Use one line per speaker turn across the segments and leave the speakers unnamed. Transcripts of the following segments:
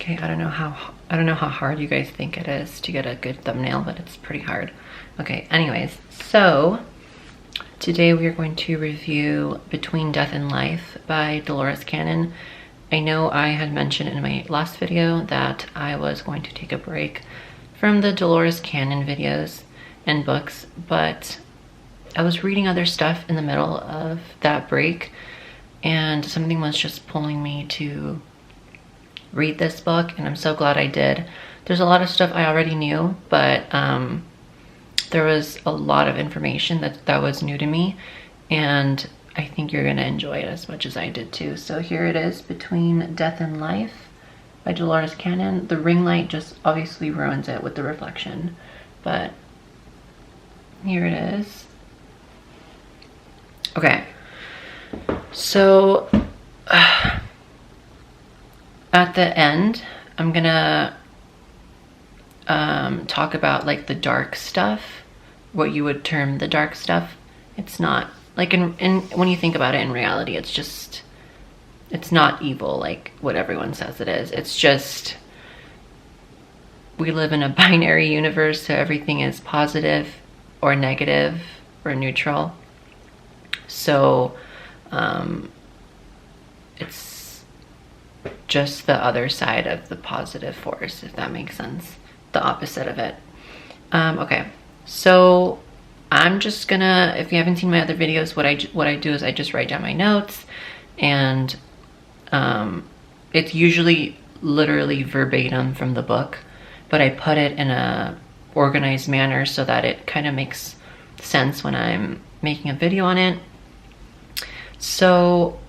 Okay, I don't know how hard you guys think it is to get a good thumbnail, but it's pretty hard. Okay, anyways, so today we are going to review Between Death and Life by Dolores Cannon. I know I had mentioned in my last video that I was going to take a break from the Dolores Cannon videos and books, but I was reading other stuff in the middle of that break, and something was just pulling me to read this book, and I'm so glad I did. There's a lot of stuff I already knew, but there was a lot of information that was new to me, and I think you're gonna enjoy it as much as I did too. So here it is, Between Death and Life by Dolores Cannon. The ring light just obviously ruins it with the reflection, but here it is. Okay, so at the end, I'm gonna talk about like the dark stuff, what you would term the dark stuff. It's not like when you think about it in reality, it's not evil like what everyone says it is. It's just, we live in a binary universe, so everything is positive or negative or neutral. So it's just the other side of the positive force, if that makes sense, the opposite of it. Okay, so I'm just gonna, if you haven't seen my other videos, what I do is I just write down my notes, and it's usually literally verbatim from the book, but I put it in a organized manner so that it kind of makes sense when I'm making a video on it. So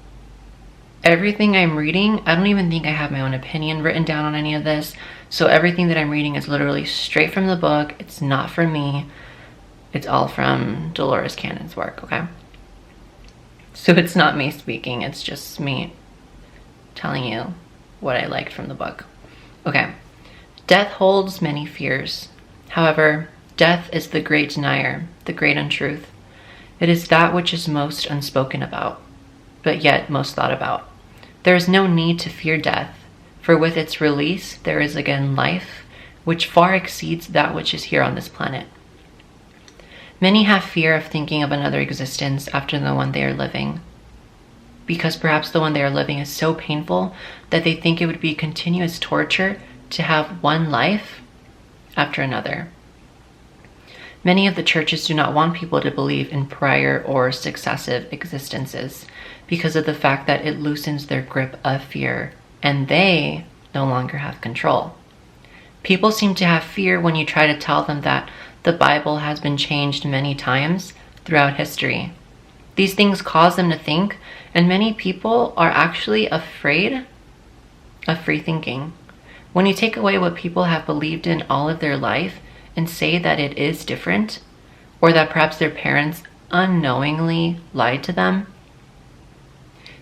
everything I'm reading, I don't even think I have my own opinion written down on any of this. So everything that I'm reading is literally straight from the book. It's not from me. It's all from Dolores Cannon's work, okay? So it's not me speaking, it's just me telling you what I liked from the book. Okay. Death holds many fears. However, death is the great denier, the great untruth. It is that which is most unspoken about, but yet most thought about. There is no need to fear death, for with its release there is again life, which far exceeds that which is here on this planet. Many have fear of thinking of another existence after the one they are living, because perhaps the one they are living is so painful that they think it would be continuous torture to have one life after another. Many of the churches do not want people to believe in prior or successive existences because of the fact that it loosens their grip of fear, and they no longer have control. People seem to have fear when you try to tell them that the Bible has been changed many times throughout history. These things cause them to think, and many people are actually afraid of free thinking. When you take away what people have believed in all of their life and say that it is different, or that perhaps their parents unknowingly lied to them,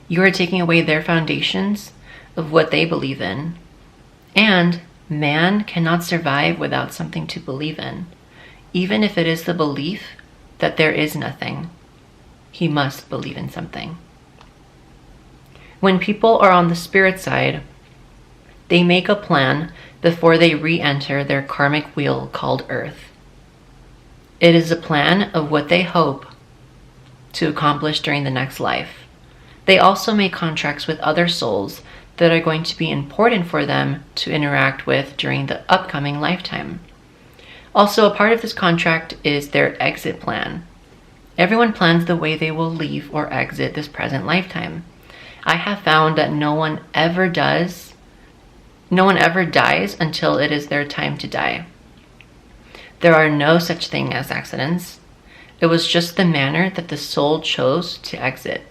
you are taking away their foundations of what they believe in. And man cannot survive without something to believe in. Even if it is the belief that there is nothing, he must believe in something. When people are on the spirit side, they make a plan before they re-enter their karmic wheel called Earth. It is a plan of what they hope to accomplish during the next life. They also make contracts with other souls that are going to be important for them to interact with during the upcoming lifetime. Also, a part of this contract is their exit plan. Everyone plans the way they will leave or exit this present lifetime. I have found that no one ever dies until it is their time to die. There are no such thing as accidents. It was just the manner that the soul chose to exit.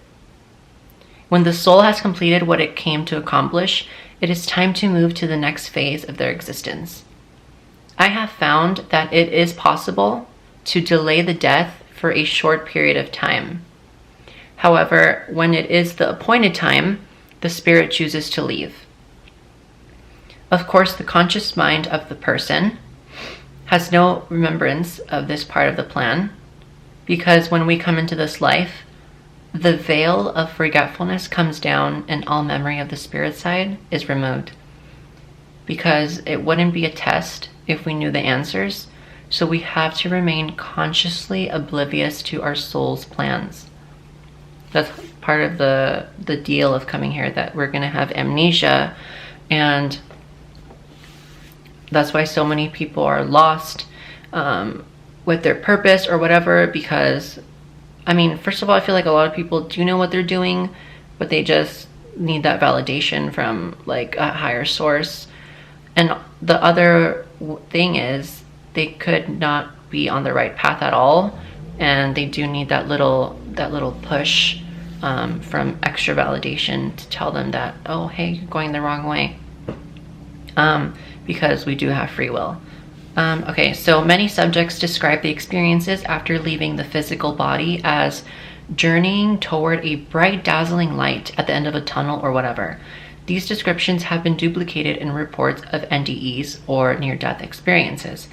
When the soul has completed what it came to accomplish, it is time to move to the next phase of their existence. I have found that it is possible to delay the death for a short period of time. However, when it is the appointed time, the spirit chooses to leave. Of course, the conscious mind of the person has no remembrance of this part of the plan, because when we come into this life, the veil of forgetfulness comes down and all memory of the spirit side is removed. because it wouldn't be a test if we knew the answers. So we have to remain consciously oblivious to our soul's plans. That's part of the deal of coming here, that we're going to have amnesia, and that's why so many people are lost with their purpose or whatever, because, I mean, first of all, I feel like a lot of people do know what they're doing, but they just need that validation from like a higher source. And the other thing is, they could not be on the right path at all, and they do need that little push from extra validation to tell them that, oh, hey, you're going the wrong way, because we do have free will. Okay, so many subjects describe the experiences after leaving the physical body as journeying toward a bright, dazzling light at the end of a tunnel or whatever. These descriptions have been duplicated in reports of NDEs, or near-death experiences.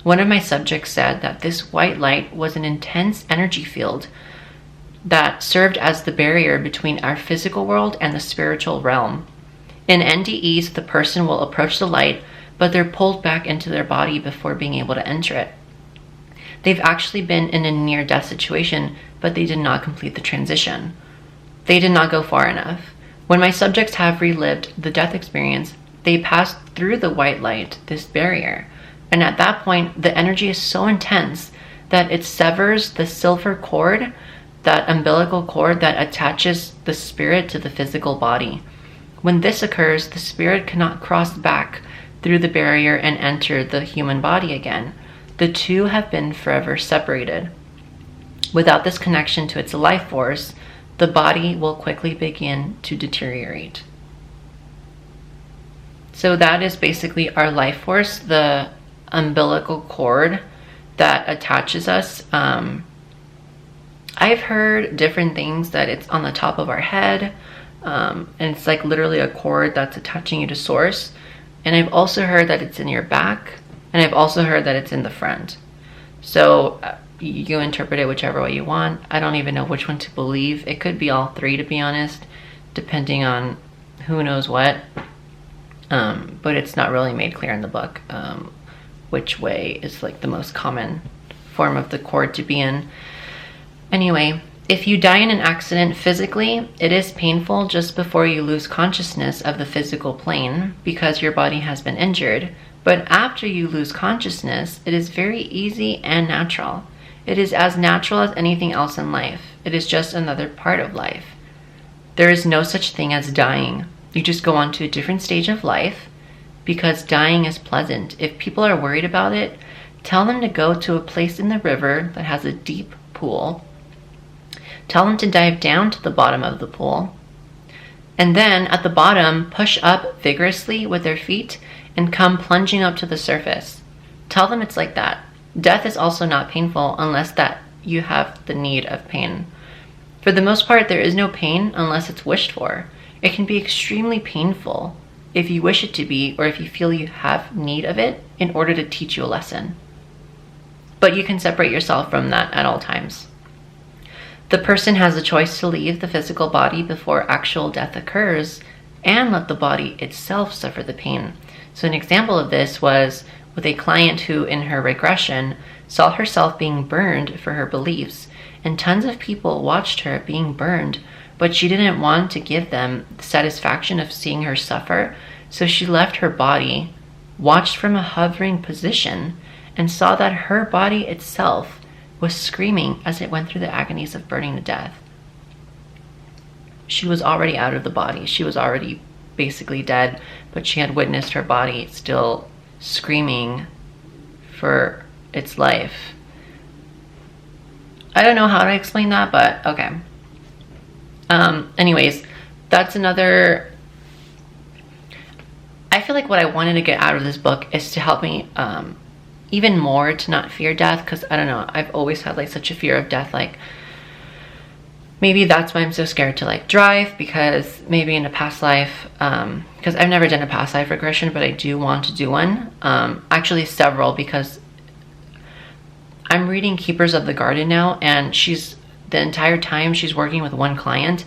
One of my subjects said that this white light was an intense energy field that served as the barrier between our physical world and the spiritual realm. In NDEs, the person will approach the light, but they're pulled back into their body before being able to enter it. They've actually been in a near-death situation, but they did not complete the transition. They did not go far enough. When my subjects have relived the death experience, they pass through the white light, this barrier. And at that point, the energy is so intense that it severs the silver cord, that umbilical cord that attaches the spirit to the physical body. When this occurs, the spirit cannot cross back through the barrier and enter the human body again. The two have been forever separated. Without this connection to its life force, the body will quickly begin to deteriorate. So that is basically our life force, the umbilical cord that attaches us. I've heard different things, that it's on the top of our head, and it's like literally a cord that's attaching you to source. And I've also heard that it's in your back, and I've also heard that it's in the front. So you interpret it whichever way you want. I don't even know which one to believe. It could be all three, to be honest, depending on who knows what. But it's not really made clear in the book which way is like the most common form of the cord to be in. Anyway, if you die in an accident physically, it is painful just before you lose consciousness of the physical plane because your body has been injured. But after you lose consciousness, it is very easy and natural. It is as natural as anything else in life. It is just another part of life. There is no such thing as dying. You just go on to a different stage of life, because dying is pleasant. If people are worried about it, tell them to go to a place in the river that has a deep pool. Tell them to dive down to the bottom of the pool. And then at the bottom, push up vigorously with their feet and come plunging up to the surface. Tell them it's like that. Death is also not painful unless that you have the need of pain. For the most part, there is no pain unless it's wished for. It can be extremely painful if you wish it to be, or if you feel you have need of it in order to teach you a lesson. But you can separate yourself from that at all times. The person has a choice to leave the physical body before actual death occurs and let the body itself suffer the pain. So an example of this was with a client who, in her regression, saw herself being burned for her beliefs, and tons of people watched her being burned, but she didn't want to give them the satisfaction of seeing her suffer, so she left her body, watched from a hovering position, and saw that her body itself was screaming as it went through the agonies of burning to death. She was already out of the body. She was already basically dead, but she had witnessed her body still screaming for its life. I don't know how to explain that, but okay. Anyways, that's another... I feel like what I wanted to get out of this book is to help me even more to not fear death, because I don't know, I've always had like such a fear of death. Like maybe that's why I'm so scared to like drive, because maybe in a past life, because I've never done a past life regression, but I do want to do one, actually several, because I'm reading Keepers of the Garden now, and the entire time she's working with one client,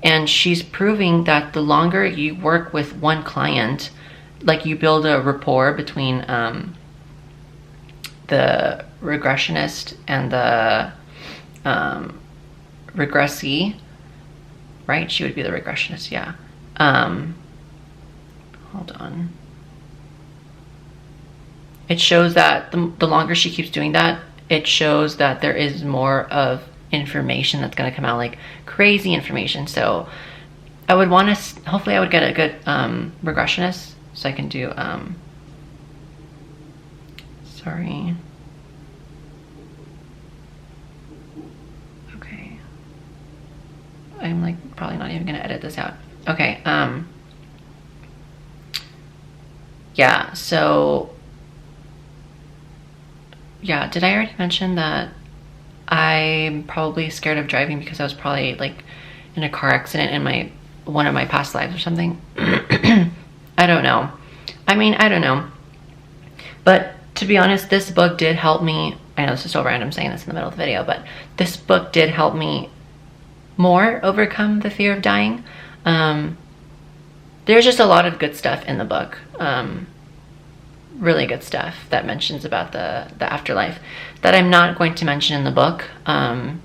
and she's proving that the longer you work with one client, like you build a rapport between the regressionist and the regressee, right? She would be the regressionist, yeah. Hold on. It shows that the longer she keeps doing that, it shows that there is more of information that's going to come out, like crazy information. So I would want to, hopefully I would get a good regressionist so I can do, sorry. Okay. I'm like probably not even going to edit this out. Okay. Yeah, so yeah, did I already mention that I'm probably scared of driving because I was probably like in a car accident in one of my past lives or something? I don't know. I mean, I don't know. But to be honest, this book did help me. I know this is so random saying this in the middle of the video, but this book did help me more overcome the fear of dying. There's just a lot of good stuff in the book. Really good stuff that mentions about the afterlife that I'm not going to mention in the book. I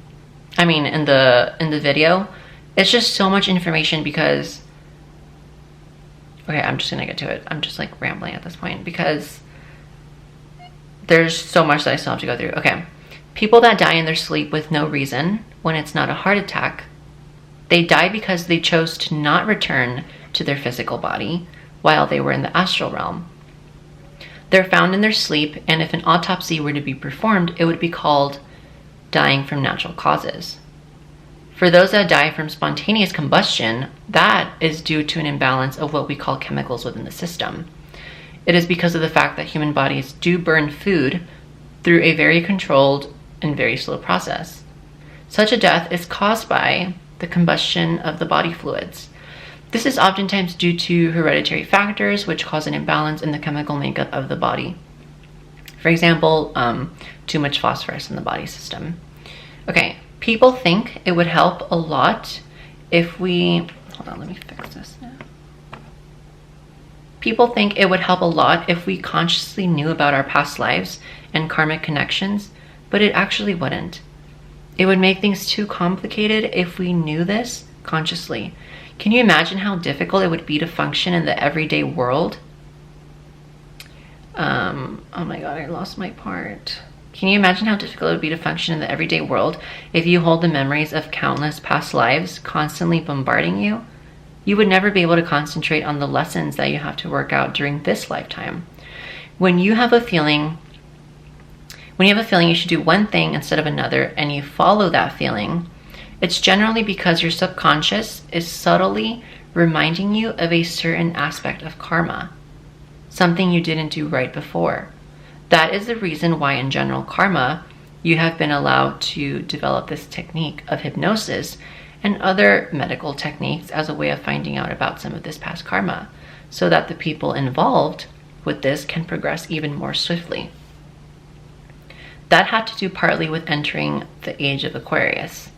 mean, in the video. It's just so much information because, okay, I'm just gonna get to it. I'm just like rambling at this point because there's so much that I still have to go through. Okay, people that die in their sleep with no reason, when it's not a heart attack, they die because they chose to not return to their physical body while they were in the astral realm. They're found in their sleep, and if an autopsy were to be performed, it would be called dying from natural causes. For those that die from spontaneous combustion, that is due to an imbalance of what we call chemicals within the system. It is because of the fact that human bodies do burn food through a very controlled and very slow process. Such a death is caused by the combustion of the body fluids. This is oftentimes due to hereditary factors which cause an imbalance in the chemical makeup of the body. For example, too much phosphorus in the body system. Okay, people think it would help a lot if we, hold on, let me fix this now. People think it would help a lot if we consciously knew about our past lives and karmic connections, but it actually wouldn't. It would make things too complicated if we knew this consciously. Can you imagine how difficult it would be to function in the everyday world? Oh my god, I lost my part. Can you imagine how difficult it would be to function in the everyday world if you hold the memories of countless past lives constantly bombarding you? You would never be able to concentrate on the lessons that you have to work out during this lifetime. When you have a feeling you should do one thing instead of another and you follow that feeling, it's generally because your subconscious is subtly reminding you of a certain aspect of karma, something you didn't do right before. That is the reason why in general karma, you have been allowed to develop this technique of hypnosis and other medical techniques as a way of finding out about some of this past karma, so that the people involved with this can progress even more swiftly. That had to do partly with entering the age of Aquarius.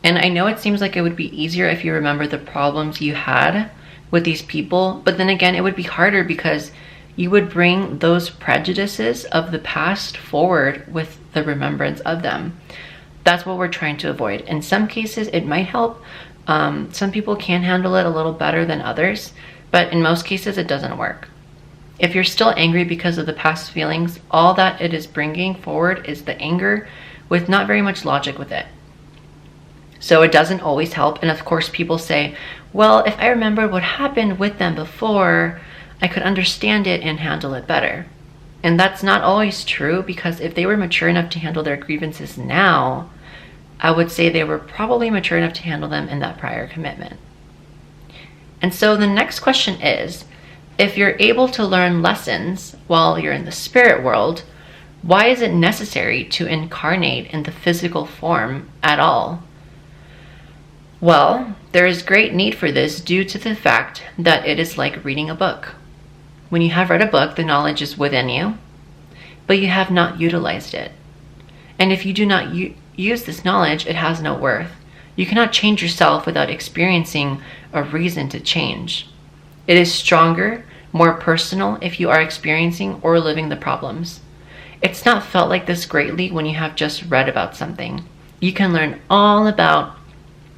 And I know it seems like it would be easier if you remember the problems you had with these people, but then again, it would be harder because you would bring those prejudices of the past forward with the remembrance of them. That's what we're trying to avoid. In some cases, it might help. Some people can handle it a little better than others, but in most cases, it doesn't work. If you're still angry because of the past feelings, all that it is bringing forward is the anger with not very much logic with it. So it doesn't always help. And of course, people say, well, if I remember what happened with them before, I could understand it and handle it better. And that's not always true, because if they were mature enough to handle their grievances now, I would say they were probably mature enough to handle them in that prior commitment. And so the next question is, if you're able to learn lessons while you're in the spirit world, why is it necessary to incarnate in the physical form at all? Well, there is great need for this due to the fact that it is like reading a book. When you have read a book, the knowledge is within you, but you have not utilized it. And if you do not use this knowledge, it has no worth. You cannot change yourself without experiencing a reason to change. It is stronger more personal if you are experiencing or living the problems. It's not felt like this greatly when you have just read about something. You can learn all about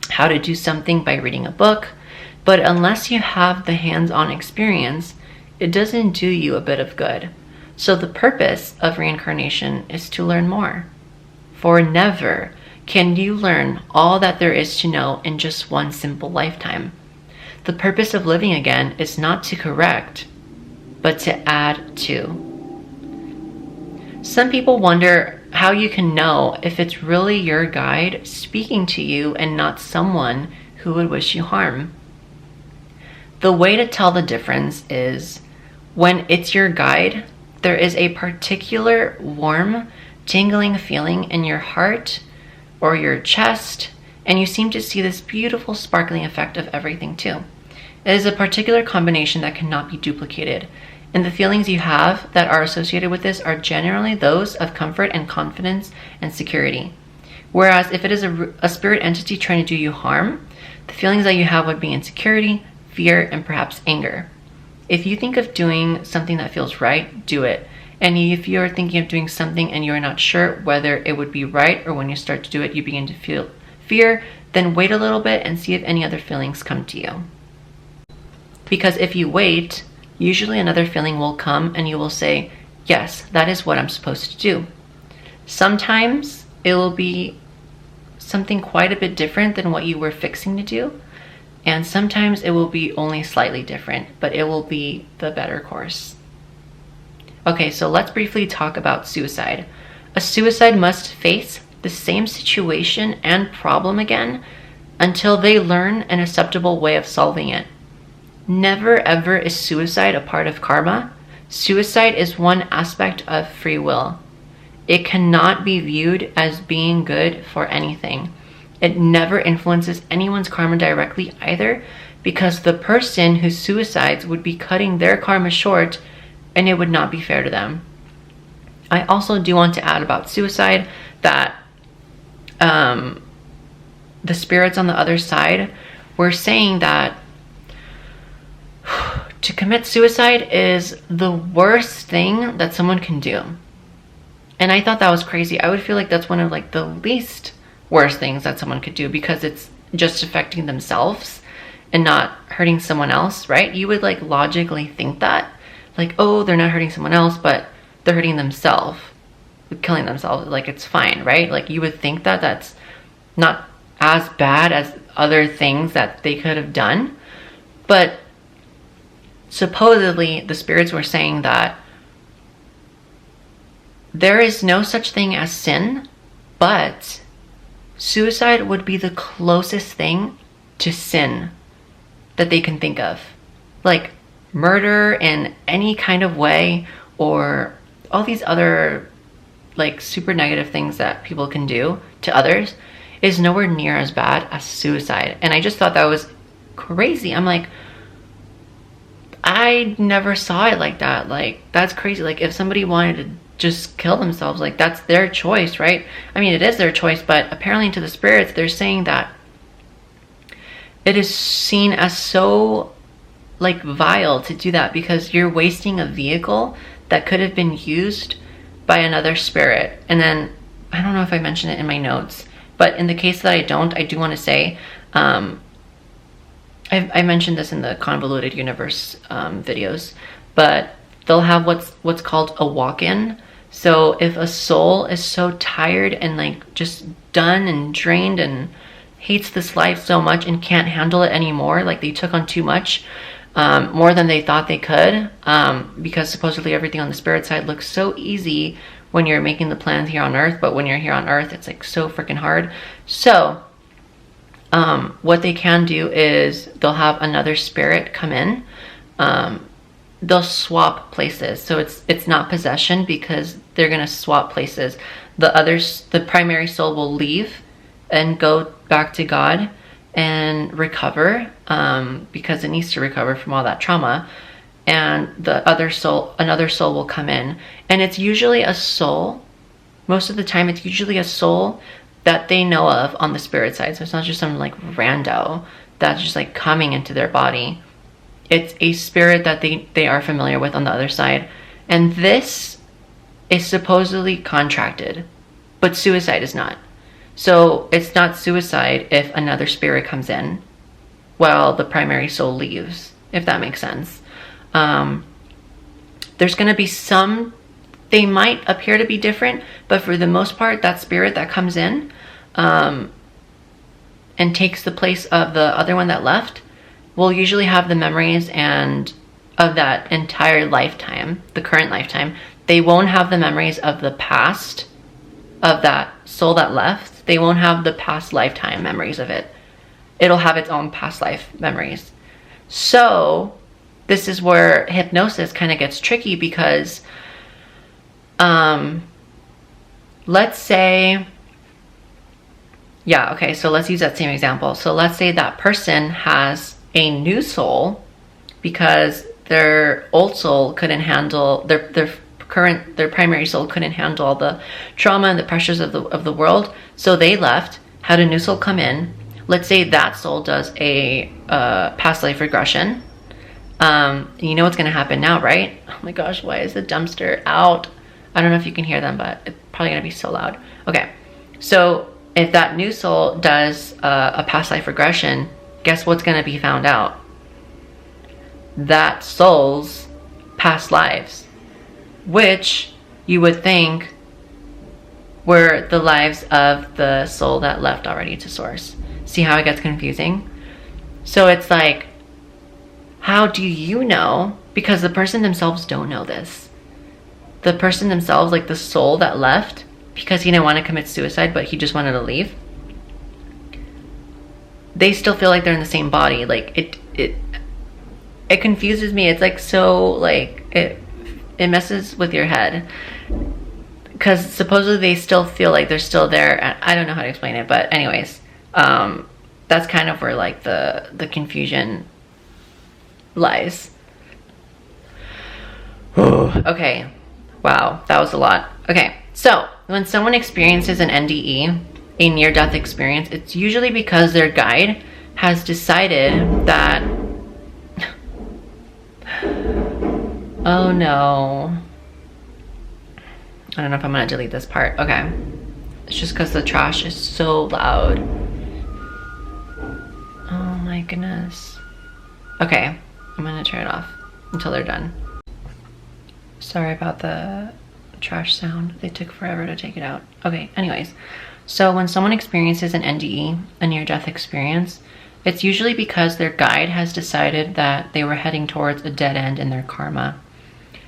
how to do something by reading a book, but unless you have the hands-on experience, it doesn't do you a bit of good. So the purpose of reincarnation is to learn more. For never can you learn all that there is to know in just one simple lifetime. The purpose of living again is not to correct, but to add to. Some people wonder how you can know if it's really your guide speaking to you and not someone who would wish you harm. The way to tell the difference is when it's your guide, there is a particular warm, tingling feeling in your heart or your chest, and you seem to see this beautiful sparkling effect of everything too. It is a particular combination that cannot be duplicated, and the feelings you have that are associated with this are generally those of comfort and confidence and security. Whereas if it is a spirit entity trying to do you harm, the feelings that you have would be insecurity, fear, and perhaps anger. If you think of doing something that feels right, do it. And if you're thinking of doing something and you're not sure whether it would be right, or when you start to do it you begin to feel fear, then wait a little bit and see if any other feelings come to you. Because if you wait, usually another feeling will come and you will say, yes, that is what I'm supposed to do. Sometimes it will be something quite a bit different than what you were fixing to do. And sometimes it will be only slightly different, but it will be the better course. Okay, so let's briefly talk about suicide. A suicide must face the same situation and problem again until they learn an acceptable way of solving it. Never ever is suicide a part of karma. Suicide is one aspect of free will. It cannot be viewed as being good for anything. It never influences anyone's karma directly either, because the person who suicides would be cutting their karma short and it would not be fair to them. I also do want to add about suicide that the spirits on the other side were saying that to commit suicide is the worst thing that someone can do. And I thought that was crazy. I would feel like that's one of like the least worst things that someone could do, because it's just affecting themselves and not hurting someone else, right? You would like logically think that, like, oh, they're not hurting someone else, but they're hurting themselves, killing themselves, like it's fine, right? Like you would think that that's not as bad as other things that they could have done. But supposedly the spirits were saying that there is no such thing as sin, but suicide would be the closest thing to sin that they can think of. Like murder in any kind of way, or all these other like super negative things that people can do to others, is nowhere near as bad as suicide. And I just thought that was crazy. I'm like, I never saw it like that. Like, that's crazy. Like, if somebody wanted to just kill themselves, like, that's their choice, right? I mean, it is their choice, but apparently to the spirits, they're saying that it is seen as so, like, vile to do that, because you're wasting a vehicle that could have been used by another spirit. And then, I don't know if I mentioned it in my notes, but in the case that I don't, I do want to say, I mentioned this in the Convoluted Universe videos, but they'll have what's called a walk-in. So if a soul is so tired and like just done and drained and hates this life so much and can't handle it anymore, like they took on too much, more than they thought they could, because supposedly everything on the spirit side looks so easy when you're making the plans here on Earth, but when you're here on Earth, it's like so freaking hard. So what they can do is they'll have another spirit come in. They'll swap places. So it's not possession, because they're going to swap places. The primary soul will leave and go back to God and recover, because it needs to recover from all that trauma. And another soul will come in. And it's usually a soul. Most of the time, it's usually a soul that they know of on the spirit side. So it's not just some like rando that's just like coming into their body. It's a spirit that they are familiar with on the other side. And this is supposedly contracted, but suicide is not. So it's not suicide if another spirit comes in while the primary soul leaves, if that makes sense. There's going to be some, they might appear to be different, but for the most part, that spirit that comes in and takes the place of the other one that left will usually have the memories and of that entire lifetime, the current lifetime. They won't have the memories of the past of that soul that left. They won't have the past lifetime memories of it. It'll have its own past life memories. So this is where hypnosis kind of gets tricky, because let's say, yeah, okay, so let's use that same example. So let's say that person has a new soul because their old soul couldn't handle, their primary soul couldn't handle all the trauma and the pressures of the world. So they left, had a new soul come in. Let's say that soul does a past life regression. You know what's going to happen now, right? Oh my gosh, why is the dumpster out? I don't know if you can hear them, but it's probably going to be so loud. Okay, so if that new soul does a past life regression, guess what's going to be found out? That soul's past lives, which you would think were the lives of the soul that left already to source. See how it gets confusing? So it's like, how do you know? Because the person themselves don't know this. The person themselves, like the soul that left, because he didn't want to commit suicide, but he just wanted to leave, they still feel like they're in the same body. Like it confuses me. It's like, so like it messes with your head, because supposedly they still feel like they're still there. And I don't know how to explain it, but anyways, that's kind of where like the confusion lies. Okay, wow, that was a lot. Okay, so when someone experiences an NDE, a near-death experience, it's usually because their guide has decided that oh no, I don't know if I'm gonna delete this part. Okay, it's just because the trash is so loud. Oh my goodness. Okay, I'm gonna turn it off until they're done. Sorry about the trash sound. They took forever to take it out. Okay, anyways. So when someone experiences an NDE, a near-death experience, it's usually because their guide has decided that they were heading towards a dead end in their karma.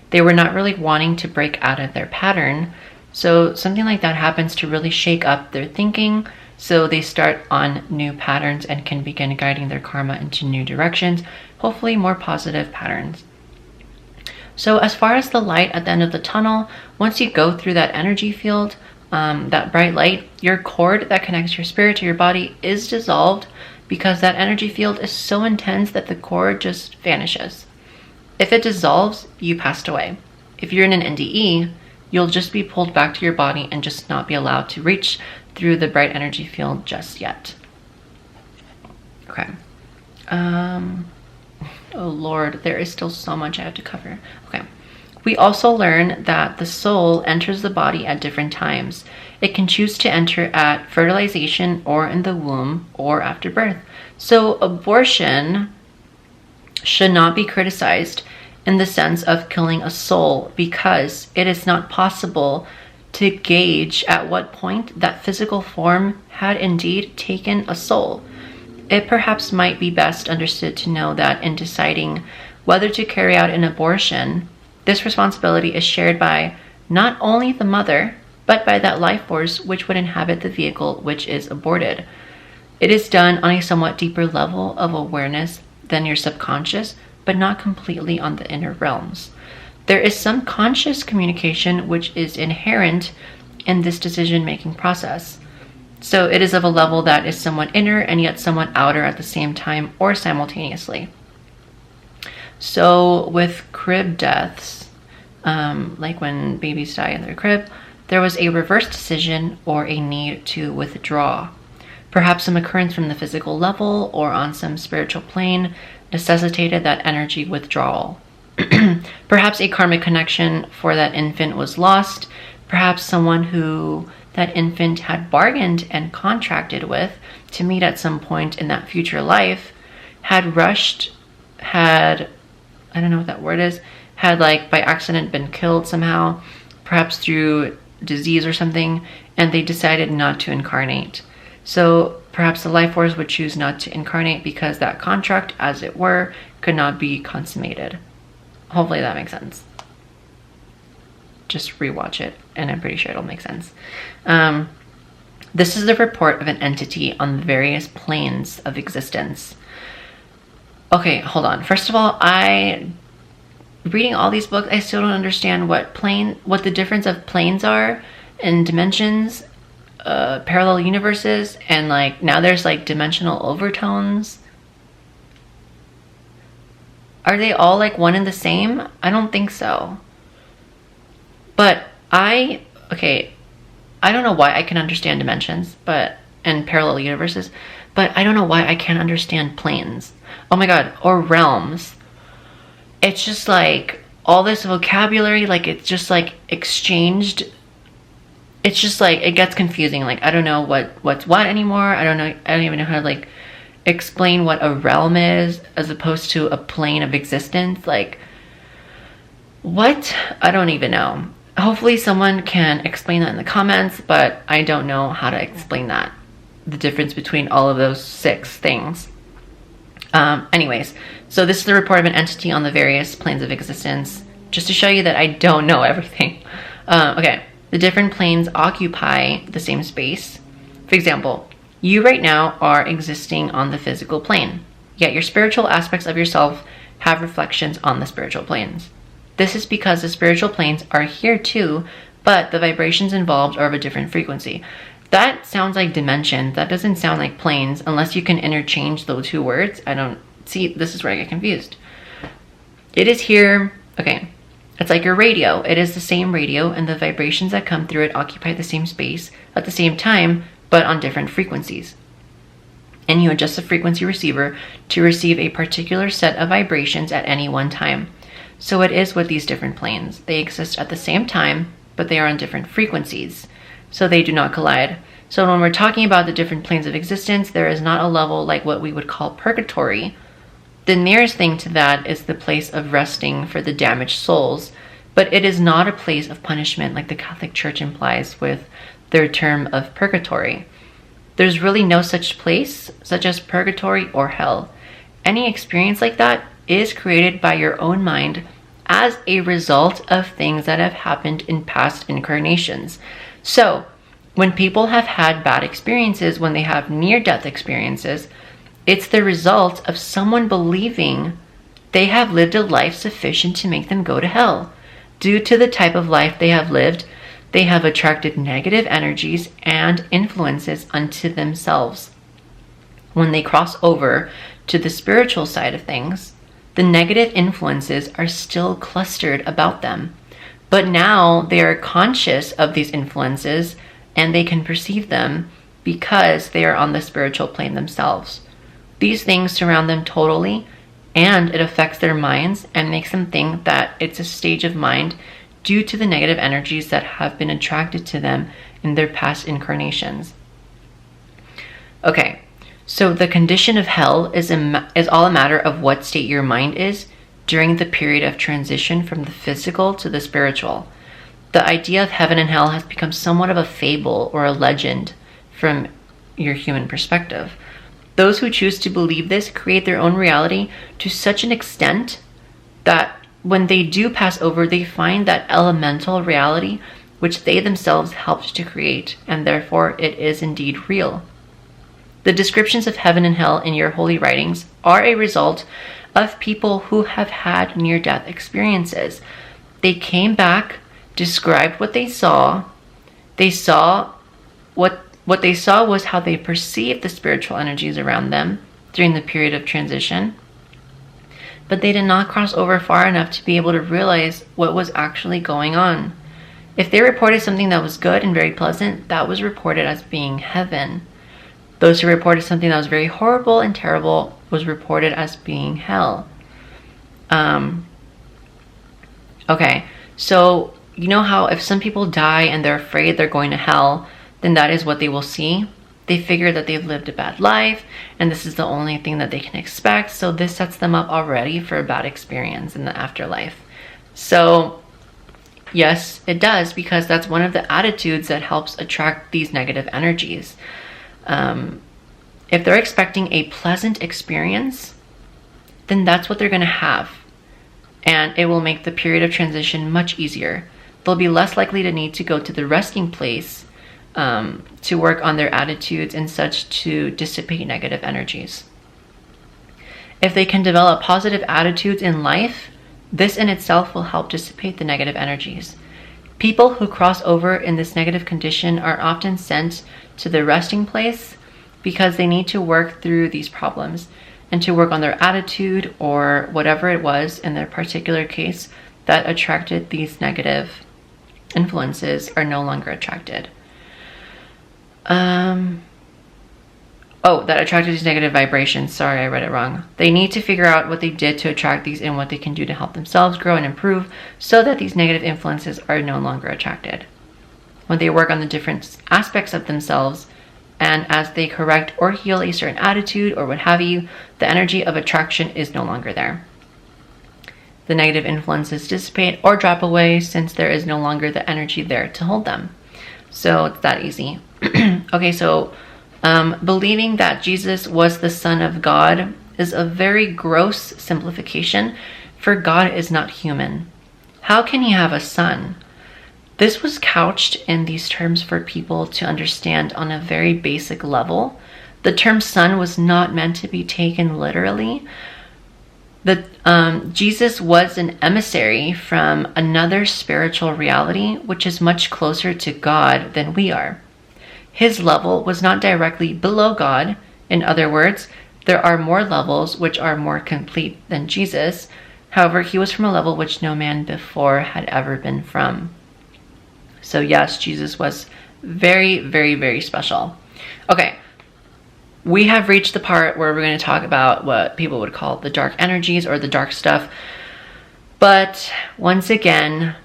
They were not really wanting to break out of their pattern. So something like that happens to really shake up their thinking. So they start on new patterns and can begin guiding their karma into new directions, hopefully more positive patterns. So as far as the light at the end of the tunnel, once you go through that energy field, that bright light, your cord that connects your spirit to your body is dissolved, because that energy field is so intense that the cord just vanishes. If it dissolves, you passed away. If you're in an NDE, you'll just be pulled back to your body and just not be allowed to reach through the bright energy field just yet. Okay. Oh Lord, there is still so much I have to cover. Okay. We also learn that the soul enters the body at different times. It can choose to enter at fertilization or in the womb or after birth. So abortion should not be criticized in the sense of killing a soul, because it is not possible to gauge at what point that physical form had indeed taken a soul. It perhaps might be best understood to know that in deciding whether to carry out an abortion, this responsibility is shared by not only the mother, but by that life force which would inhabit the vehicle which is aborted. It is done on a somewhat deeper level of awareness than your subconscious, but not completely on the inner realms. There is some conscious communication which is inherent in this decision-making process. So it is of a level that is somewhat inner and yet somewhat outer at the same time or simultaneously. So with crib deaths, like when babies die in their crib, there was a reverse decision or a need to withdraw. Perhaps some occurrence from the physical level or on some spiritual plane necessitated that energy withdrawal. Perhaps a karmic connection for that infant was lost. Perhaps someone who that infant had bargained and contracted with to meet at some point in that future life had rushed, I don't know what that word is, had like by accident been killed somehow, perhaps through disease or something, and they decided not to incarnate. So perhaps the life force would choose not to incarnate because that contract, as it were, could not be consummated. Hopefully that makes sense. Just rewatch it, and I'm pretty sure it'll make sense. This is the report of an entity on the various planes of existence. Okay, hold on. First of all, reading all these books, I still don't understand what the difference of planes are and dimensions, parallel universes, and like now there's like dimensional overtones. Are they all like one and the same? I don't think so. But I don't know why I can understand dimensions, and parallel universes, but I don't know why I can't understand planes. Oh my god, or realms. It's just like all this vocabulary, like it's just like exchanged. It's just like it gets confusing. Like I don't know what's what anymore. I don't even know how to like explain what a realm is as opposed to a plane of existence. Like what? I don't even know. Hopefully someone can explain that in the comments, but I don't know how to explain that. The difference between all of those 6 things. Anyways, so this is the report of an entity on the various planes of existence, just to show you that I don't know everything. Okay, the different planes occupy the same space. For example, you right now are existing on the physical plane, yet your spiritual aspects of yourself have reflections on the spiritual planes. This is because the spiritual planes are here too, but the vibrations involved are of a different frequency. That sounds like dimension. That doesn't sound like planes unless you can interchange those 2 words. I don't see, this is where I get confused. It is here, okay. It's like your radio. It is the same radio, and the vibrations that come through it occupy the same space at the same time, but on different frequencies. And you adjust the frequency receiver to receive a particular set of vibrations at any one time. So it is with these different planes. They exist at the same time, but they are on different frequencies, so they do not collide. So when we're talking about the different planes of existence, there is not a level like what we would call purgatory. The nearest thing to that is the place of resting for the damaged souls, but it is not a place of punishment like the Catholic Church implies with their term of purgatory. There's really no such place, such as purgatory or hell. Any experience like that is created by your own mind as a result of things that have happened in past incarnations. So, when people have had bad experiences, when they have near-death experiences, it's the result of someone believing they have lived a life sufficient to make them go to hell. Due to the type of life they have lived, they have attracted negative energies and influences unto themselves. When they cross over to the spiritual side of things, the negative influences are still clustered about them. But now they are conscious of these influences and they can perceive them because they are on the spiritual plane themselves. These things surround them totally, and it affects their minds and makes them think that it's a stage of mind due to the negative energies that have been attracted to them in their past incarnations. Okay, so the condition of hell is all a matter of what state your mind is during the period of transition from the physical to the spiritual. The idea of heaven and hell has become somewhat of a fable or a legend from your human perspective. Those who choose to believe this create their own reality to such an extent that when they do pass over, they find that elemental reality which they themselves helped to create, and therefore it is indeed real. The descriptions of heaven and hell in your holy writings are a result of people who have had near-death experiences. They came back, described what they saw. What they saw was how they perceived the spiritual energies around them during the period of transition. But they did not cross over far enough to be able to realize what was actually going on. If they reported something that was good and very pleasant, that was reported as being heaven. Those who reported something that was very horrible and terrible was reported as being hell. Okay, so you know how if some people die and they're afraid they're going to hell, then that is what they will see. They figure that they've lived a bad life and this is the only thing that they can expect. So this sets them up already for a bad experience in the afterlife. So yes, it does, because that's one of the attitudes that helps attract these negative energies. If they're expecting a pleasant experience, then that's what they're going to have. And it will make the period of transition much easier. They'll be less likely to need to go to the resting place to work on their attitudes and such to dissipate negative energies. If they can develop positive attitudes in life, this in itself will help dissipate the negative energies. People who cross over in this negative condition are often sent to the resting place because they need to work through these problems and to work on their attitude or whatever it was in their particular case that attracted these negative influences are no longer attracted. That attracted these negative vibrations. Sorry, I read it wrong. They need to figure out what they did to attract these and what they can do to help themselves grow and improve so that these negative influences are no longer attracted. When they work on the different aspects of themselves, and as they correct or heal a certain attitude or what have you, the energy of attraction is no longer there. The negative influences dissipate or drop away since there is no longer the energy there to hold them. So it's that easy. Okay, so believing that Jesus was the Son of God is a very gross simplification, for God is not human. How can he have a son? This was couched in these terms for people to understand on a very basic level. The term son was not meant to be taken literally. Jesus was an emissary from another spiritual reality, which is much closer to God than we are. His level was not directly below God. In other words, there are more levels which are more complete than Jesus. However, he was from a level which no man before had ever been from. So yes, Jesus was very, very, very special. Okay, we have reached the part where we're going to talk about what people would call the dark energies or the dark stuff. But once again,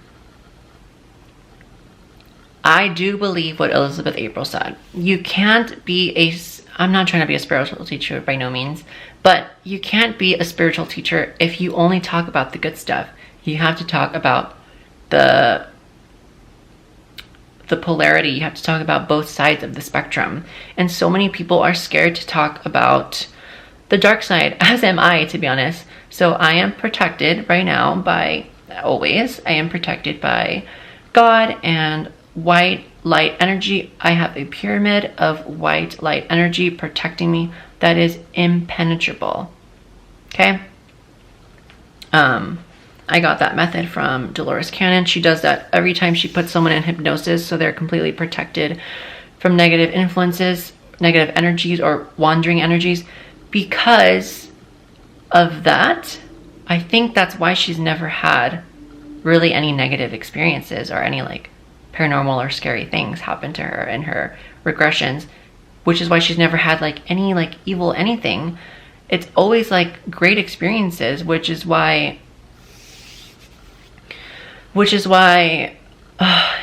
I do believe what Elizabeth April said. You can't be I'm not trying to be a spiritual teacher by no means, but you can't be a spiritual teacher if you only talk about the good stuff. You have to talk about the polarity. You have to talk about both sides of the spectrum. And so many people are scared to talk about the dark side, as am I, to be honest. So I am protected right now by, always, I am protected by God and white light energy. I have a pyramid of white light energy protecting me that is impenetrable. Okay? I got that method from Dolores Cannon. She does that every time she puts someone in hypnosis, so they're completely protected from negative influences, negative energies, or wandering energies. Because of that, I think that's why she's never had really any negative experiences or any like paranormal or scary things happen to her in her regressions, which is why she's never had like any like evil anything. It's always like great experiences, which is why,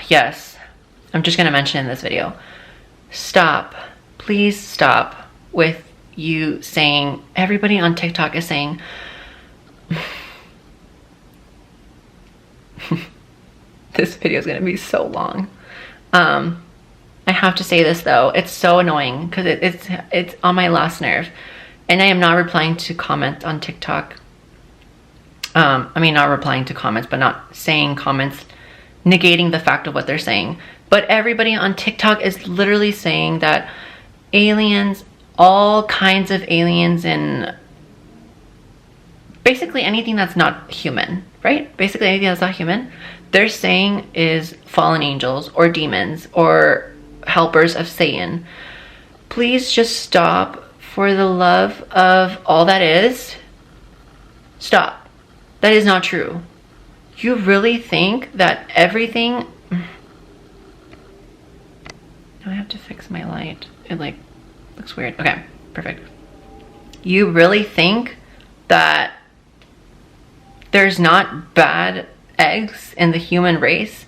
yes, I'm just going to mention in this video, stop, please stop with you saying, everybody on TikTok is saying, this video is going to be so long. I have to say this though, it's so annoying because it's on my last nerve, and I am not replying to comments on TikTok. I mean, not replying to comments, but not saying comments, negating the fact of what they're saying. But everybody on TikTok is literally saying that aliens, all kinds of aliens, and basically anything that's not human, right? Basically anything that's not human, they're saying is fallen angels or demons or helpers of Satan. Please just stop. For the love of all that is, stop. That is not true. You really think that everything... I have to fix my light. It like Looks weird. Okay, perfect. You really think that there's not bad eggs in the human race?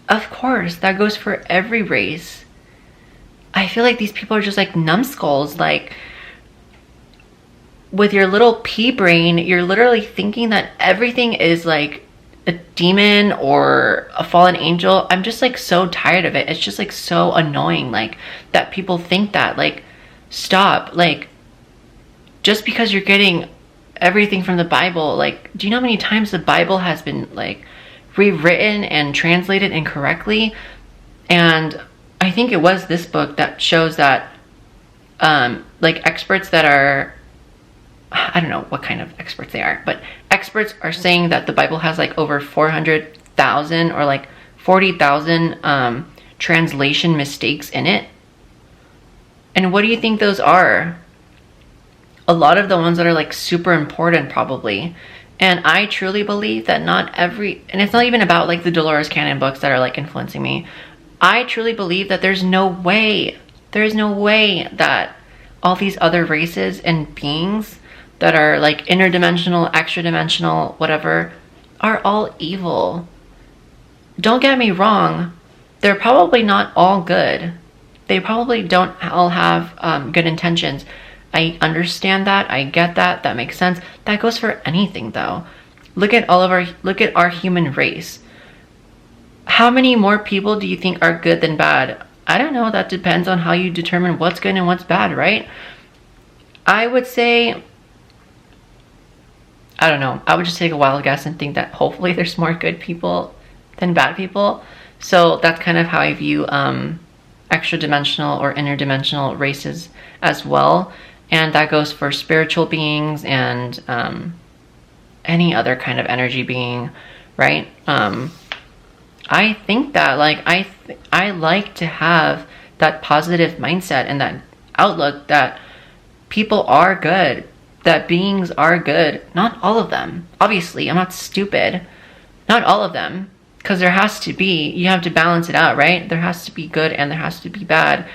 Of course, that goes for every race. I feel like these people are just like numbskulls. Like, with your little pea brain, you're literally thinking that everything is like a demon or a fallen angel. I'm just like so tired of it. It's just like so annoying, like, that people think that. Like, stop. Like, just because you're getting everything from the Bible, like, do you know how many times the Bible has been like rewritten and translated incorrectly? And I think it was this book that shows that like experts that are, I don't know what kind of experts they are, but experts are saying that the Bible has like over 400,000 or like 40,000 translation mistakes in it. And what do you think those are? A lot of the ones that are like super important, probably. And I truly believe that not every, and it's not even about like the Dolores Cannon books that are like influencing me. I truly believe that there's no way that all these other races and beings that are like interdimensional, extra dimensional, whatever, are all evil. Don't get me wrong, they're probably not all good. They probably don't all have good intentions. I understand that. I get that. That makes sense. That goes for anything, though. Look at our human race. How many more people do you think are good than bad? I don't know. That depends on how you determine what's good and what's bad, right? I would say, I don't know. I would just take a wild guess and think that hopefully there's more good people than bad people. So that's kind of how I view extra dimensional or interdimensional races as well. And that goes for spiritual beings and any other kind of energy being, right? I think that, like, I like to have that positive mindset and that outlook that people are good, that beings are good. Not all of them. Obviously, I'm not stupid. Not all of them. Because there has to be, you have to balance it out, right? There has to be good and there has to be bad.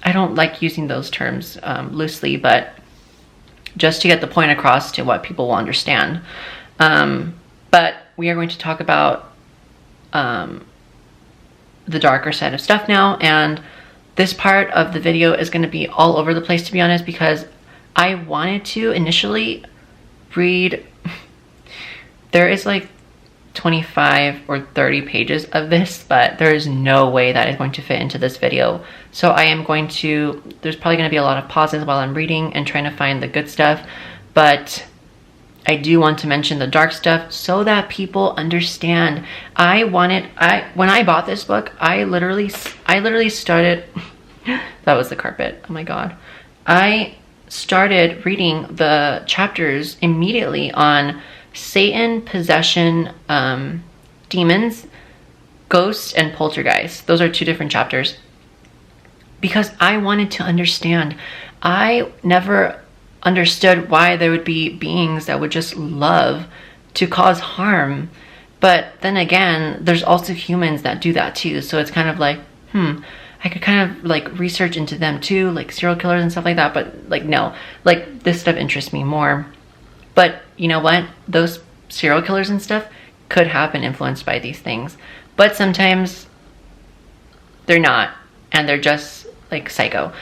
I don't like using those terms loosely, but just to get the point across to what people will understand. But we are going to talk about the darker side of stuff now, and this part of the video is going to be all over the place, to be honest, because I wanted to initially read, there is like 25 or 30 pages of this, but there is no way that is going to fit into this video. So I am going to, there's probably going to be a lot of pauses while I'm reading and trying to find the good stuff, but I do want to mention the dark stuff so that people understand. When I bought this book, I literally started, that was the carpet, oh my god. I started reading the chapters immediately on Satan, possession, demons, ghosts, and poltergeists. Those are 2 different chapters. Because I wanted to understand. I never understood why there would be beings that would just love to cause harm. But then again, there's also humans that do that too. So it's kind of like, I could kind of like research into them too, like serial killers and stuff like that. But like, no, like this stuff interests me more. But you know what? Those serial killers and stuff could have been influenced by these things. But sometimes they're not. And they're just like psycho.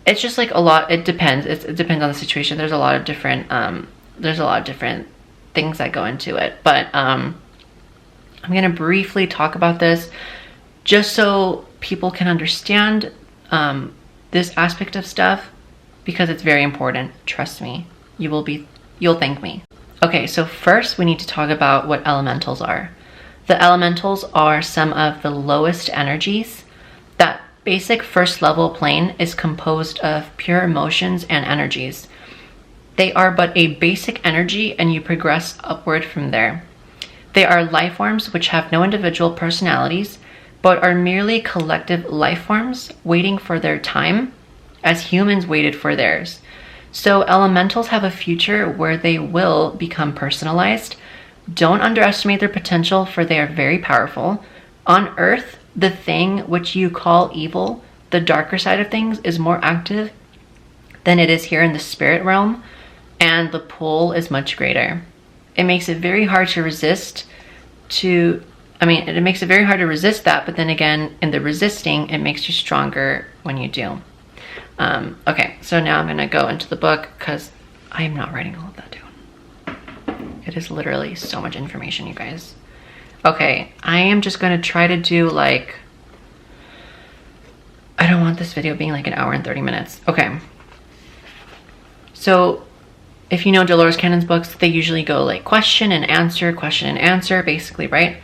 It's just like a lot, it depends. It depends on the situation. There's a lot of different things that go into it. But I'm going to briefly talk about this just so people can understand this aspect of stuff, because it's very important. Trust me. You'll thank me. Okay, so first we need to talk about what elementals are. The elementals are some of the lowest energies. That basic first level plane is composed of pure emotions and energies. They are but a basic energy and you progress upward from there. They are life forms which have no individual personalities, but are merely collective life forms waiting for their time, as humans waited for theirs. So elementals have a future where they will become personalized. Don't underestimate their potential, for they are very powerful. On Earth, the thing which you call evil the darker side of things is more active than it is here in the spirit realm, and the pull is much greater. It makes it very hard to resist it makes it very hard to resist that, but then again, in the resisting, it makes you stronger when you do. Okay, so now I'm gonna go into the book because I am not writing all of that down. It is literally so much information, you guys. Okay, I am just gonna try to do like, I don't want this video being like an hour and 30 minutes. Okay. So if you know Dolores Cannon's books, they usually go like question and answer, basically, right?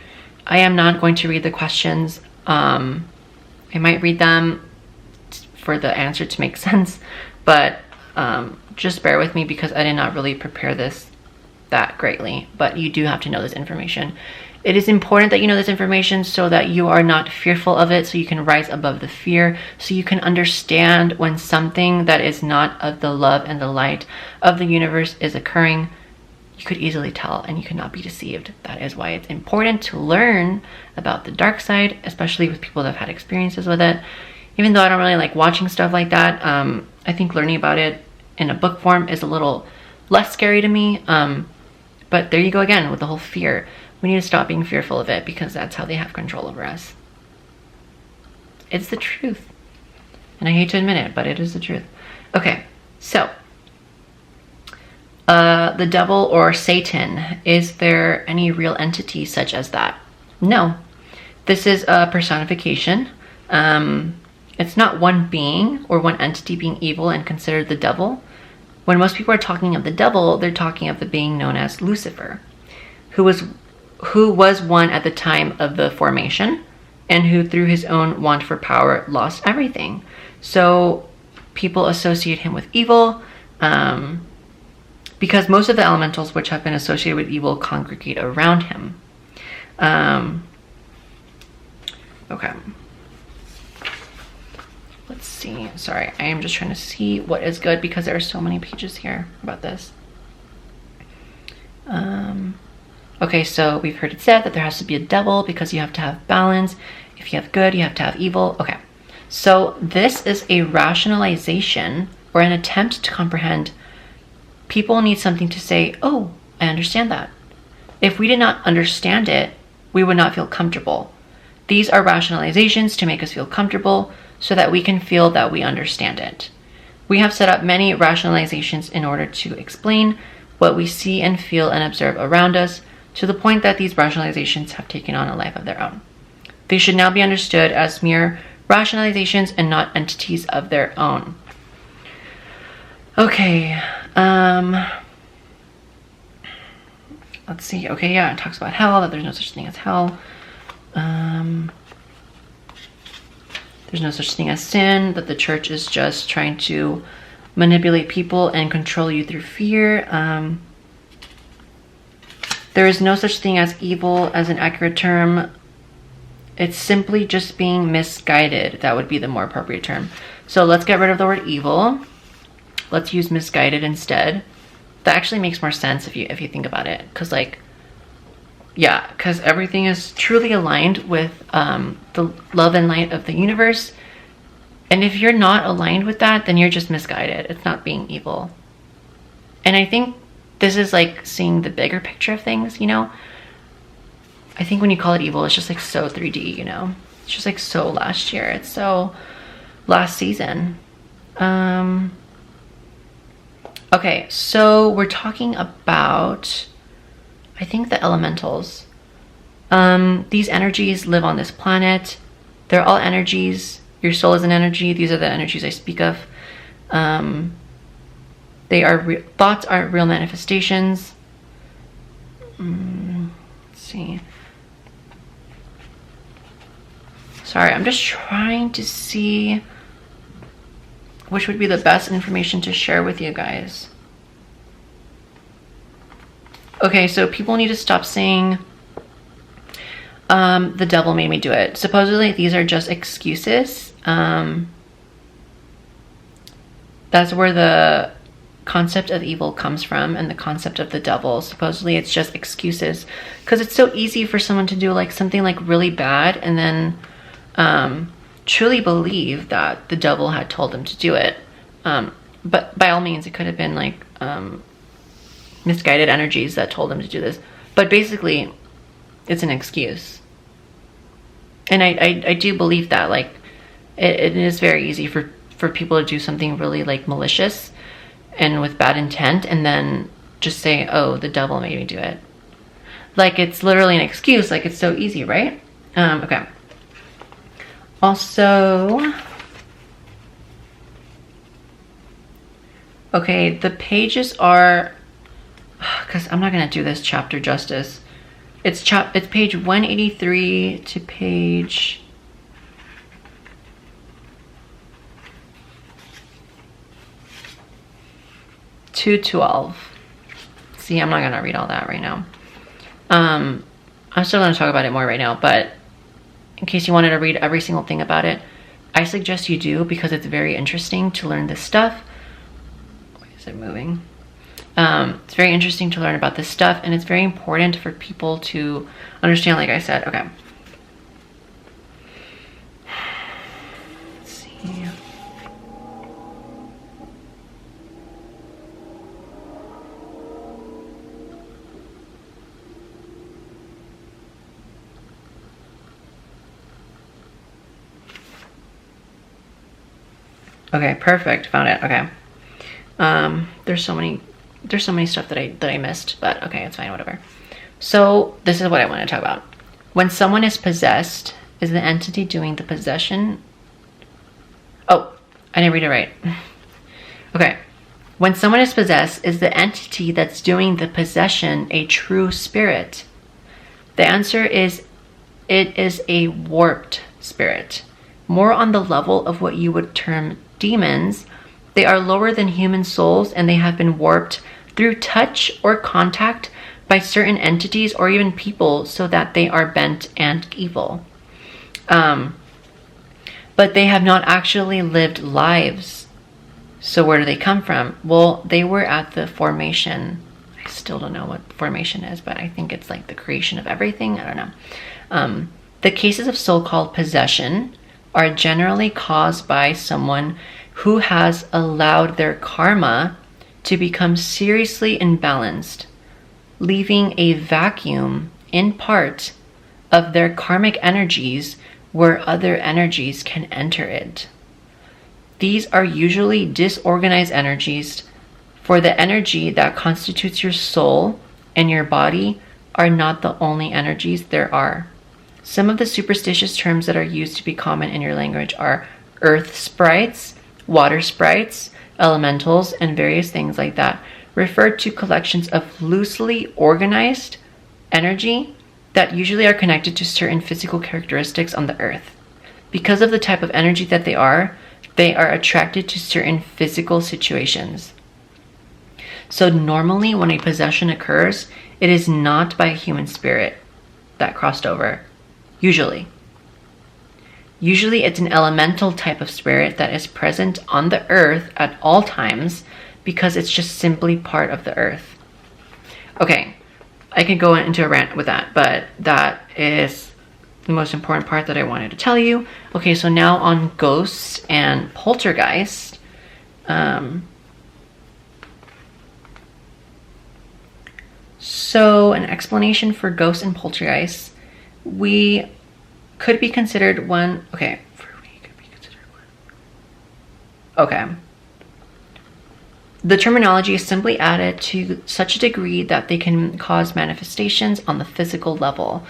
I am not going to read the questions. I might read them for the answer to make sense, but just bear with me because I did not really prepare this that greatly, but you do have to know this information. It is important that you know this information so that you are not fearful of it, so you can rise above the fear, so you can understand when something that is not of the love and the light of the universe is occurring. You could easily tell and you cannot be deceived. That is why it's important to learn about the dark side, especially with people that have had experiences with it. Even though I don't really like watching stuff like that, I think learning about it in a book form is a little less scary to me. But there you go again with the whole fear. We need to stop being fearful of it because that's how they have control over us. It's the truth. And I hate to admit it, but it is the truth. Okay, so the devil or Satan, is there any real entity such as that? No. This is a personification. It's not one being or one entity being evil and considered the devil. When most people are talking of the devil, they're talking of the being known as Lucifer, who was one at the time of the formation and who through his own want for power lost everything. So people associate him with evil, because most of the elementals which have been associated with evil congregate around him. Okay. Let's see. Sorry, I am just trying to see what is good because there are so many pages here about this. Okay, so we've heard it said that there has to be a devil because you have to have balance. If you have good, you have to have evil. Okay, so this is a rationalization or an attempt to comprehend. People need something to say, oh, I understand that. If we did not understand it, we would not feel comfortable. These are rationalizations to make us feel comfortable so that we can feel that we understand it. We have set up many rationalizations in order to explain what we see and feel and observe around us, to the point that these rationalizations have taken on a life of their own. They should now be understood as mere rationalizations and not entities of their own. Okay, let's see. Okay, yeah, it talks about hell, that there's no such thing as hell. There's no such thing as sin, that the church is just trying to manipulate people and control you through fear. There is no such thing as evil as an accurate term. It's simply just being misguided. That would be the more appropriate term. So let's get rid of the word evil. Let's use misguided instead. That actually makes more sense if you think about it. Because because everything is truly aligned with the love and light of the universe. And if you're not aligned with that, then you're just misguided. It's not being evil. And I think this is like seeing the bigger picture of things, you know? I think when you call it evil, it's just like so 3D, you know? It's just like so last year. It's so last season. Okay, so we're talking about, I think, the elementals. These energies live on this planet. They're all energies. Your soul is an energy. These are the energies I speak of. Thoughts aren't real manifestations. Let's see. Sorry, I'm just trying to see which would be the best information to share with you guys. Okay, so people need to stop saying, the devil made me do it. Supposedly, these are just excuses. That's where the concept of evil comes from, and the concept of the devil. Supposedly, it's just excuses. Because it's so easy for someone to do like something like really bad and then truly believe that the devil had told him to do it. But by all means, it could have been like misguided energies that told him to do this. But basically, it's an excuse. And I do believe that, like, it is very easy for people to do something really, like, malicious and with bad intent, and then just say, oh, the devil made me do it. Like, it's literally an excuse. Like, it's so easy, right? Okay. Also, okay, the pages are, because I'm not going to do this chapter justice. It's page 183 to page 212. See, I'm not going to read all that right now. I'm still going to talk about it more right now, but in case you wanted to read every single thing about it, I suggest you do, because it's very interesting to learn this stuff. Why is it moving? It's very interesting to learn about this stuff, and it's very important for people to understand, like I said. Okay. Let's see. Okay, perfect. Found it. Okay. There's so many stuff that I missed, but okay, it's fine, whatever. So this is what I want to talk about. When someone is possessed, is the entity doing the possession? Oh, I didn't read it right. Okay. When someone is possessed, is the entity that's doing the possession a true spirit? The answer is, it is a warped spirit, more on the level of what you would term demons. They are lower than human souls, and they have been warped through touch or contact by certain entities or even people so that they are bent and evil. But they have not actually lived lives. So where do they come from? Well, they were at the formation. I still don't know what formation is, but I think it's like the creation of everything. I don't know. The cases of so-called possession are generally caused by someone who has allowed their karma to become seriously imbalanced, leaving a vacuum in part of their karmic energies where other energies can enter it. These are usually disorganized energies, for the energy that constitutes your soul and your body are not the only energies there are. Some of the superstitious terms that are used to be common in your language are earth sprites, water sprites, elementals, and various things like that, refer to collections of loosely organized energy that usually are connected to certain physical characteristics on the earth. Because of the type of energy that they are attracted to certain physical situations. So normally when a possession occurs, it is not by a human spirit that crossed over. Usually it's an elemental type of spirit that is present on the earth at all times because it's just simply part of the earth. Okay, I could go into a rant with that, but that is the most important part that I wanted to tell you. Okay, so now on ghosts and poltergeists. So an explanation for ghosts and poltergeists. We could be considered one. Okay. Okay. The terminology is simply added to such a degree that they can cause manifestations on the physical level.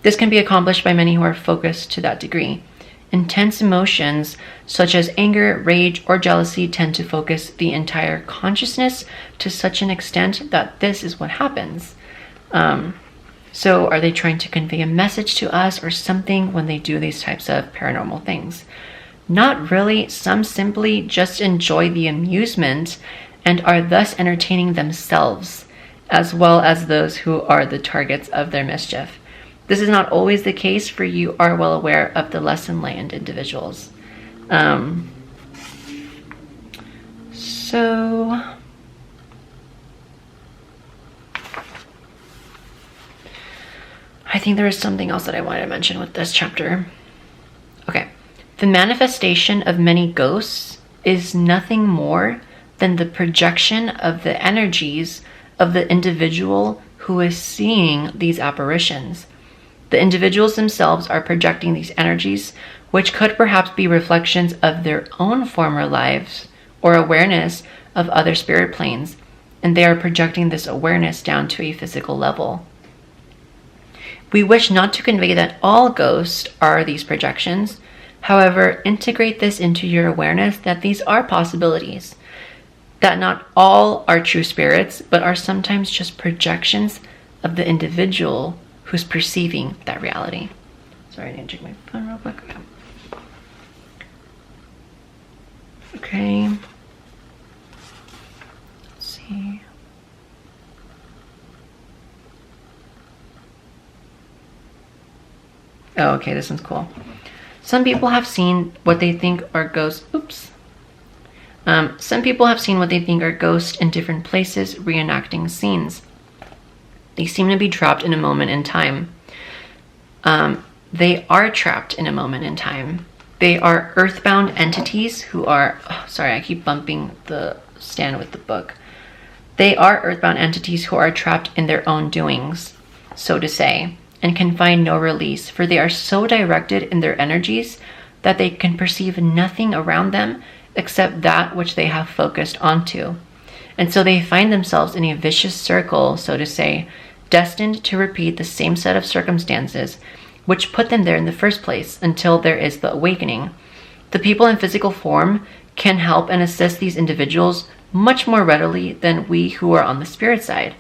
This can be accomplished by many who are focused to that degree. Intense emotions such as anger, rage, or jealousy tend to focus the entire consciousness to such an extent that this is what happens. So are they trying to convey a message to us or something when they do these types of paranormal things? Not really. Some simply just enjoy the amusement and are thus entertaining themselves, as well as those who are the targets of their mischief. This is not always the case, for you are well aware of the less enlightened individuals. So I think there is something else that I wanted to mention with this chapter. Okay. The manifestation of many ghosts is nothing more than the projection of the energies of the individual who is seeing these apparitions. The individuals themselves are projecting these energies, which could perhaps be reflections of their own former lives or awareness of other spirit planes, and they are projecting this awareness down to a physical level. We wish not to convey that all ghosts are these projections. However, integrate this into your awareness that these are possibilities, that not all are true spirits, but are sometimes just projections of the individual who's perceiving that reality. Sorry, I need to check my phone real quick. Okay. Let's see. Oh, okay, this one's cool. Some people have seen what they think are ghosts. Some people have seen what they think are ghosts in different places reenacting scenes. They seem to be trapped in a moment in time. They are trapped in a moment in time. They are earthbound entities who are... Oh, sorry, I keep bumping the stand with the book. They are earthbound entities who are trapped in their own doings, so to say, and can find no release, for they are so directed in their energies that they can perceive nothing around them except that which they have focused onto. And so they find themselves in a vicious circle, so to say, destined to repeat the same set of circumstances which put them there in the first place until there is the awakening. The people in physical form can help and assist these individuals much more readily than we who are on the spirit side.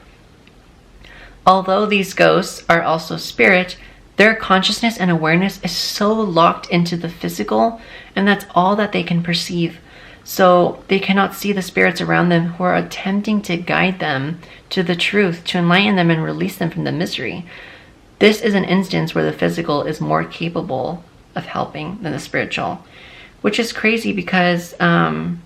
Although these ghosts are also spirit, their consciousness and awareness is so locked into the physical, and that's all that they can perceive. So they cannot see the spirits around them who are attempting to guide them to the truth, to enlighten them and release them from the misery. This is an instance where the physical is more capable of helping than the spiritual, which is crazy because I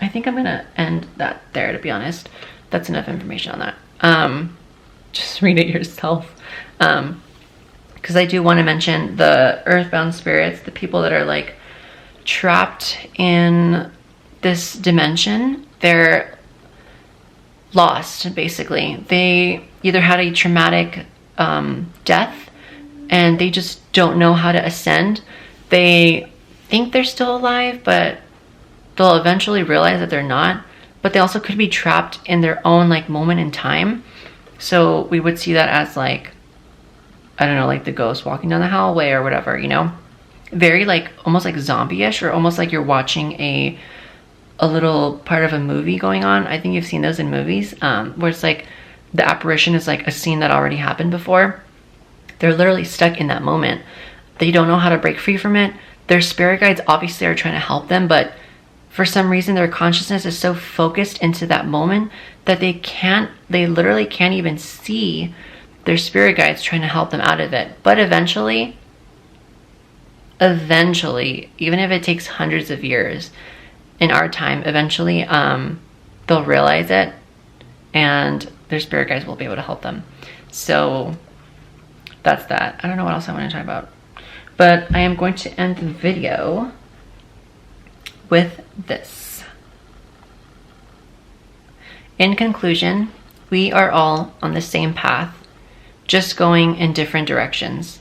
think I'm going to end that there, to be honest. That's enough information on that. Just read it yourself. Because I do want to mention the earthbound spirits, the people that are like trapped in this dimension. They're lost, basically. They either had a traumatic death and they just don't know how to ascend. They think they're still alive, but they'll eventually realize that they're not. But they also could be trapped in their own like moment in time. So we would see that as like, I don't know, like the ghost walking down the hallway or whatever, you know? Very like, almost like zombie-ish, or almost like you're watching a little part of a movie going on. I think you've seen those in movies, where it's like the apparition is like a scene that already happened before. They're literally stuck in that moment. They don't know how to break free from it. Their spirit guides obviously are trying to help them, but for some reason their consciousness is so focused into that moment that they literally can't even see their spirit guides trying to help them out of it. But eventually, even if it takes hundreds of years in our time, eventually they'll realize it and their spirit guides will be able to help them. So that's that. I don't know what else I want to talk about, but I am going to end the video with this. In conclusion, we are all on the same path, just going in different directions.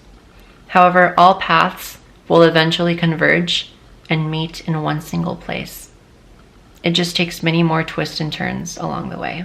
However, all paths will eventually converge and meet in one single place. It just takes many more twists and turns along the way.